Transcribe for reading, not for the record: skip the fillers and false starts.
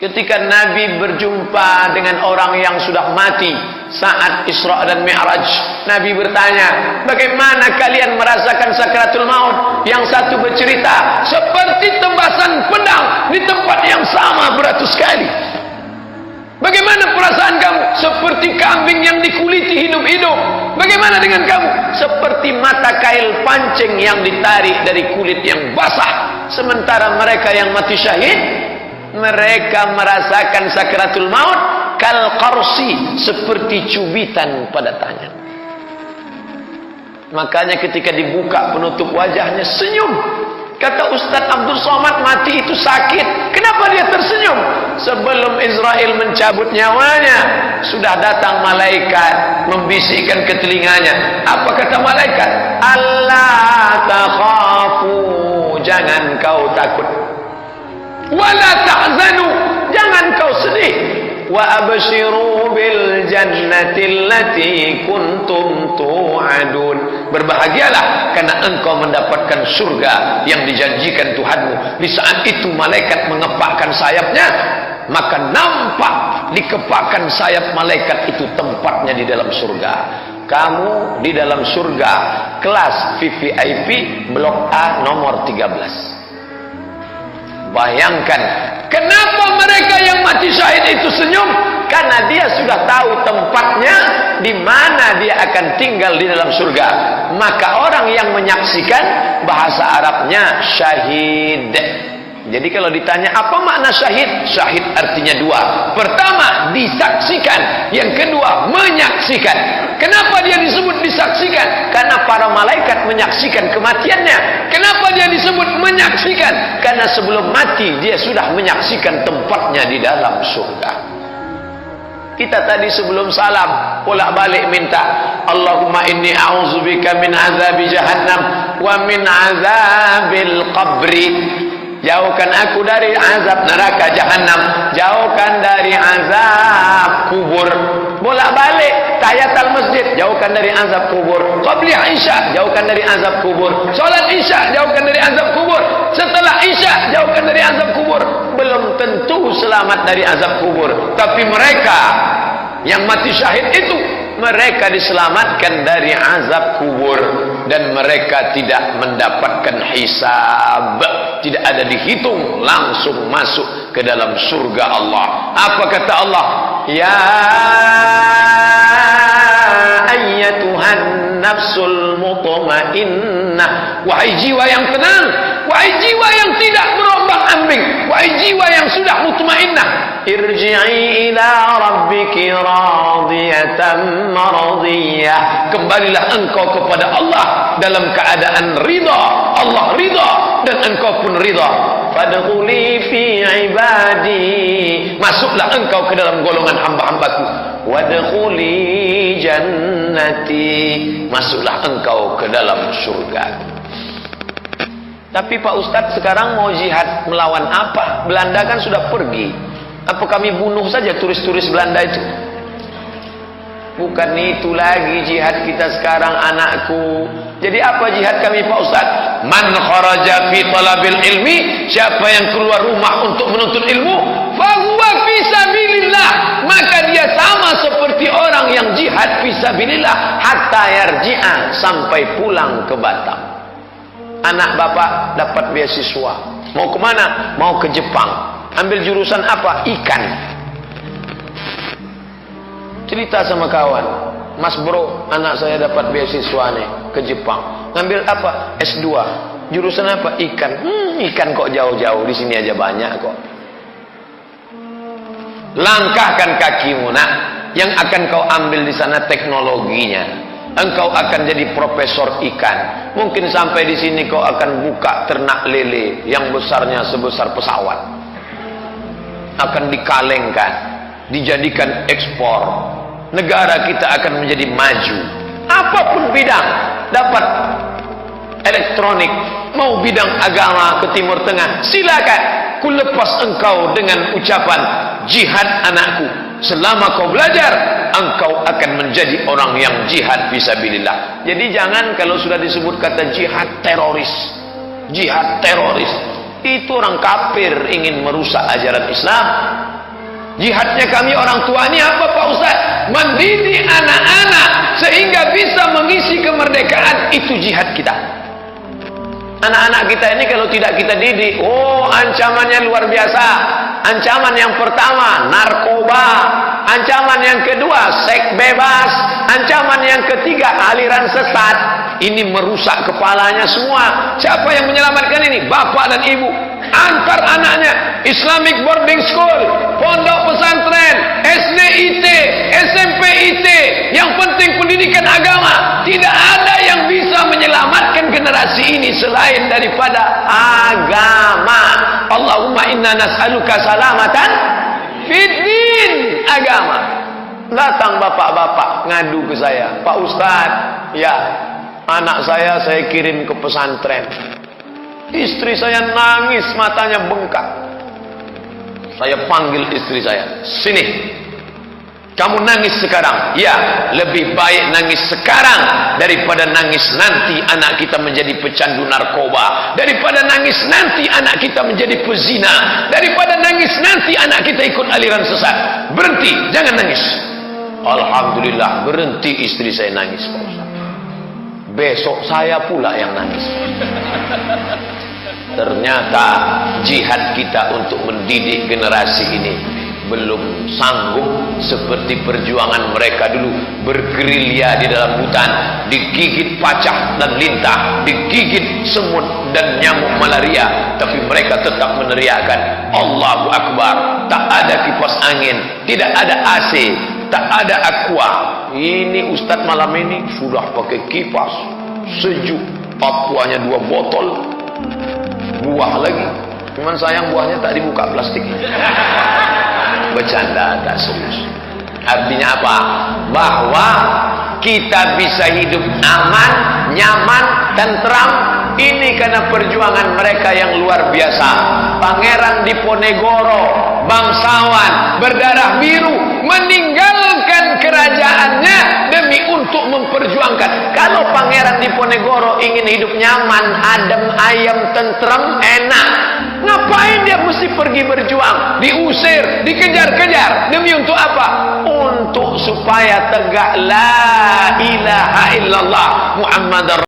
Ketika Nabi berjumpa dengan orang yang sudah mati saat Isra dan Mi'raj, Nabi bertanya, bagaimana kalian merasakan sakaratul maut? Yang satu bercerita, seperti tembasan pedang di tempat yang sama beratus kali. Bagaimana perasaan kamu? Seperti kambing yang dikuliti hidup-hidup. Bagaimana dengan kamu? Seperti mata kail pancing yang ditarik dari kulit yang basah. Sementara mereka yang mati syahid, mereka merasakan sakaratul maut kal qarsi, seperti cubitan pada tangan. Makanya ketika dibuka penutup wajahnya senyum. Kata Ustaz Abdul Somad, mati itu sakit. Kenapa dia tersenyum? Sebelum Israel mencabut nyawanya, sudah datang malaikat membisikkan ke telinganya. Apa kata malaikat? Allah takhafu, jangan kau takut. Wala tahzanu, jangan kau sedih. Wa abshiru bil jannati allati kuntum tu'adun. Berbahagialah karena engkau mendapatkan surga yang dijanjikan Tuhanmu. Di saat itu malaikat mengepakkan sayapnya, maka nampak dikepakkan sayap malaikat itu tempatnya di dalam surga. Kamu di dalam surga kelas VVIP blok A nomor 13. Bayangkan, kenapa mereka yang mati syahid itu senyum? Karena dia sudah tahu tempatnya di mana dia akan tinggal di dalam surga. Maka orang yang menyaksikan, bahasa Arabnya syahid. Jadi kalau ditanya apa makna syahid? Syahid artinya dua. Pertama, disaksikan. Yang kedua, menyaksikan. Kenapa dia disebut disaksikan? Karena para malaikat menyaksikan kematiannya. Kenapa dia disebut menyaksikan? Karena sebelum mati dia sudah menyaksikan tempatnya di dalam surga. Kita tadi sebelum salam bolak-balik minta, Allahumma inni a'udzubika min azabi jahannam wa min azabil qabri. Jauhkan aku dari azab neraka jahanam, jauhkan dari azab kubur. Bolak-balik tahiyatul masjid, jauhkan dari azab kubur. Qabli Isya, jauhkan dari azab kubur. Salat Isya, jauhkan dari azab kubur. Setelah Isya, jauhkan dari azab kubur. Belum tentu selamat dari azab kubur, tapi mereka yang mati syahid itu, mereka diselamatkan dari azab kubur dan mereka tidak mendapatkan hisab, tidak ada dihitung, langsung masuk ke dalam surga Allah. Apa kata Allah? Ya ayyatuhan nafsul mutmainnah, wahai jiwa yang tenang, wahai jiwa yang tidak berombang-ambing, wahai jiwa yang sudah mutmainnah, irji'i ila rabbiki radiyatan maradiyah, kembalilah engkau kepada Allah dalam keadaan ridha. Allah ridha dan engkau pun ridha. Fadkhuli fi ibadi, masuklah engkau ke dalam golongan hamba-hambaku. Wadkhuli jannati, masuklah engkau ke dalam surga. Tapi Pak Ustadz, sekarang mau jihad melawan apa? Belanda kan sudah pergi. Apa kami bunuh saja turis-turis Belanda itu? Bukan itu lagi jihad kita sekarang, anakku. Jadi apa jihad kami Pak Ustaz? Man kharaja fi talabil ilmi, siapa yang keluar rumah untuk menuntut ilmu, fahuwa fi sabilillah, maka dia sama seperti orang yang jihad fi sabilillah hatta yarji'a, sampai pulang ke Batam. Anak bapak dapat beasiswa, mau kemana? Mau ke Jepang. Ambil jurusan apa? Ikan. Cerita sama kawan, Mas bro, anak saya dapat beasiswa nih ke Jepang. Ngambil apa? S2. Jurusan apa? Ikan. Ikan kok jauh-jauh, di sini aja banyak kok. Langkahkan kakimu, nak. Yang akan kau ambil di sana teknologinya. Engkau akan jadi profesor ikan. Mungkin sampai di sini kau akan buka ternak lele yang besarnya sebesar pesawat. Akan dikalengkan, dijadikan ekspor. Negara kita akan menjadi maju. Apapun bidang, dapat elektronik, mau bidang agama ke Timur Tengah, silakan. Kulepas engkau dengan ucapan jihad anakku. Selama kau belajar, engkau akan menjadi orang yang jihad fisabilillah. Jadi jangan kalau sudah disebut kata jihad teroris, jihad teroris, Itu orang kafir ingin merusak ajaran Islam. Jihadnya kami orang tua ini apa Pak Ustaz? Mendidik anak-anak sehingga bisa mengisi kemerdekaan. Itu jihad kita. Anak-anak kita ini kalau tidak kita didik, ancamannya luar biasa. Ancaman yang pertama narkoba, ancaman yang kedua seks bebas, ancaman yang ketiga aliran sesat. Ini merusak kepalanya semua. Siapa yang menyelamatkan ini? Bapak dan ibu. Antar anaknya Islamic boarding school, pondok pesantren, SD IT, SMP IT. Yang penting pendidikan agama. Tidak ada yang bisa menyelamatkan generasi ini selain daripada agama. Allahumma inna nas'aluka salamatan fid din, agama. Datang bapak-bapak ngadu ke saya, Pak Ustaz, ya, anak saya kirim ke pesantren. Istri saya nangis, matanya bengkak. Saya panggil istri saya, sini, kamu nangis sekarang. Ya, lebih baik nangis sekarang daripada nangis nanti anak kita menjadi pecandu narkoba, daripada nangis nanti anak kita menjadi pezina, daripada nangis nanti anak kita ikut aliran sesat. Berhenti, jangan nangis. Alhamdulillah, berhenti istri saya nangis, Pak Ustaz. Besok saya pula yang nangis. Ternyata jihad kita untuk mendidik generasi ini belum sanggup seperti perjuangan mereka dulu, bergerilya di dalam hutan, digigit pacak dan lintah, digigit semut dan nyamuk malaria, tapi mereka tetap meneriakkan Allahu Akbar. Tak ada kipas angin, tidak ada AC, tak ada aqua. Ini Ustadz malam ini sudah pakai kipas, sejuk, Papuanya 2 botol, buah lagi, cuman sayang buahnya tak dibuka plastik. Bercanda, tak serius. Artinya apa? Bahwa kita bisa hidup aman, nyaman, tentram. Ini karena perjuangan mereka yang luar biasa. Pangeran Diponegoro, bangsawan berdarah biru, meninggalkan kerajaannya demi untuk memperjuangkan. Kalau Pangeran Diponegoro ingin hidup nyaman, adem, ayem, tentrem, enak, ngapain dia mesti pergi berjuang, diusir, dikejar-kejar, demi untuk apa? Untuk supaya tegak la ilaha illallah Muhammadar